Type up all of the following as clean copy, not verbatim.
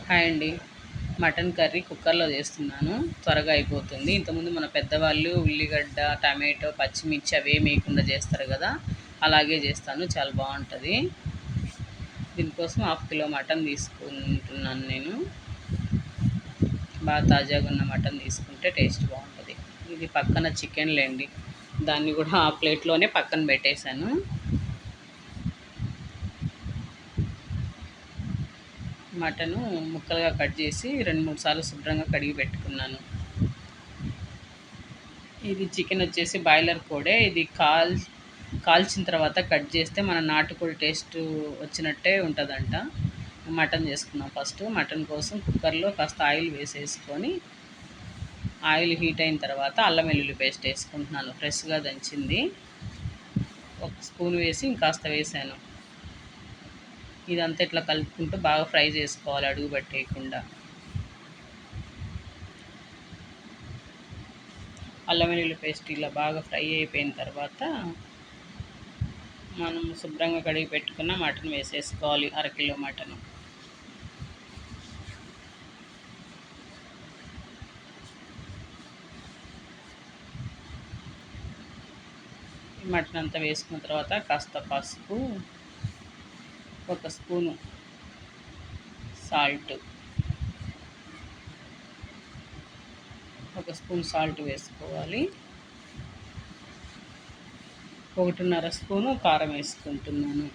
Hi అండి. Mutton curry కుక్కర్లో చేస్తున్నాను. త్వరగా అయిపోతుంది. ఇంతకుముందు మన పెద్దవాళ్ళు ఉల్లిగడ్డ, టమాటో, పచ్చిమిర్చి అవేమి వేయకుండా చేస్తారు కదా, అలాగే చేస్తాను. చాలా బాగుంటుంది. దీనికోసం 1/2 కిలో మటన్ తీసుకుంటున్నాను నేను. బాగా తాజాగా ఉన్న మటన్ తీసుకుంటే టేస్ట్ బాగుంటుంది. ఇది పక్కన చికెన్ లేండి, దాన్ని కూడా ఆ ప్లేట్లోనే పక్కన పెట్టేశాను. మటను ముక్కలుగా కట్ చేసి 2-3 సార్లు శుభ్రంగా కడిగి పెట్టుకున్నాను. ఇది చికెన్ వచ్చేసి బాయిలర్ కోడే. ఇది కాల్చిన తర్వాత కట్ చేస్తే మన నాటుకోడి టేస్ట్ వచ్చినట్టే ఉంటుందంట. మటన్ చేసుకున్నాం. ఫస్ట్ మటన్ కోసం కుక్కర్లో కాస్త ఆయిల్ వేసేసుకొని, ఆయిల్ హీట్ అయిన తర్వాత అల్లం వెల్లుల్లి పేస్ట్ వేసుకుంటున్నాను. ఫ్రెష్గా దంచింది 1 స్పూన్ వేసి ఇంకాస్త వేసాను. ఇదంతా ఇట్లా కలుపుకుంటూ బాగా ఫ్రై చేసుకోవాలి, అడుగు పట్టేయకుండా. అల్లం వెల్లుల్లి పేస్ట్ ఇలా బాగా ఫ్రై అయిపోయిన తర్వాత మనం శుభ్రంగా కడిగి పెట్టుకున్న మటన్ వేసేసుకోవాలి. 1/2 కిలో మటన్. మటన్ అంతా వేసుకున్న తర్వాత కాస్త పసుపు, 1 స్పూను సాల్ట్, 1 స్పూన్ సాల్ట్ వేసుకోవాలి. 1.5 స్పూను కారం వేసుకుంటున్నాను.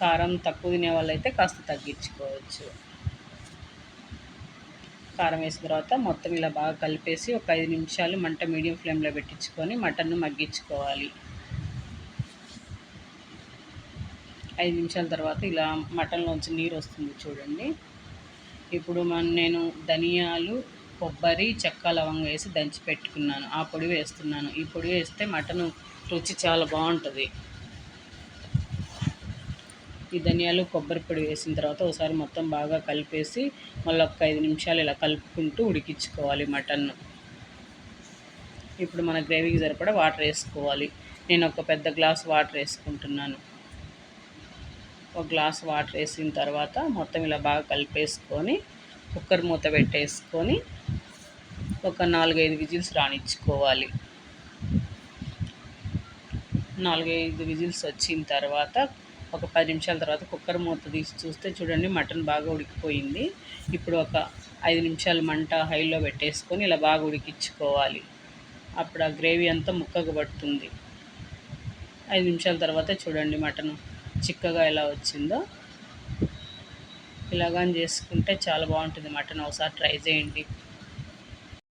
కారం తక్కువ తినే వాళ్ళైతే కాస్త తగ్గించుకోవచ్చు. కారం వేసిన తర్వాత మొత్తం ఇలా బాగా కలిపేసి ఒక 5 నిమిషాలు మంట మీడియం ఫ్లేమ్లో పెట్టించుకొని మటన్ను మగ్గించుకోవాలి. 5 నిమిషాల తర్వాత ఇలా మటన్లోంచి నీరు వస్తుంది చూడండి. ఇప్పుడు నేను ధనియాలు, కొబ్బరి, చెక్క, లవంగం వేసి దంచి పెట్టుకున్నాను. ఆ పొడి వేస్తున్నాను. ఈ పొడి వేస్తే మటన్ రుచి చాలా బాగుంటుంది. ఈ ధనియాలు, కొబ్బరి పొడి వేసిన తర్వాత ఒకసారి మొత్తం బాగా కలిపేసి మళ్ళీ ఒక 5 నిమిషాలు ఇలా కలుపుకుంటూ ఉడికించుకోవాలి మటన్ను. ఇప్పుడు మన గ్రేవీకి సరిపడా వాటర్ వేసుకోవాలి. నేను ఒక పెద్ద గ్లాస్ వాటర్ వేసుకుంటున్నాను. 1 గ్లాస్ వాటర్ వేసిన తర్వాత మొత్తం ఇలా బాగా కలిపేసుకొని కుక్కర్ మూత పెట్టేసుకొని ఒక 4-5 విజిల్స్ రానిచ్చుకోవాలి. 4-5 విజిల్స్ వచ్చిన తర్వాత ఒక 10 నిమిషాల తర్వాత కుక్కర్ మూత తీసి చూస్తే చూడండి మటన్ బాగా ఉడికిపోయింది. ఇప్పుడు ఒక 5 నిమిషాలు మంట హైలో పెట్టేసుకొని ఇలా బాగా ఉడికించుకోవాలి. అప్పుడు ఆ గ్రేవీ అంతా ముక్కకు పడుతుంది. 5 నిమిషాల తర్వాత చూడండి మటన్ చిక్కగా ఎలా వచ్చిందో. ఇలాగని చేసుకుంటే చాలా బాగుంటుంది మటన్. ఒకసారి ట్రై చేయండి.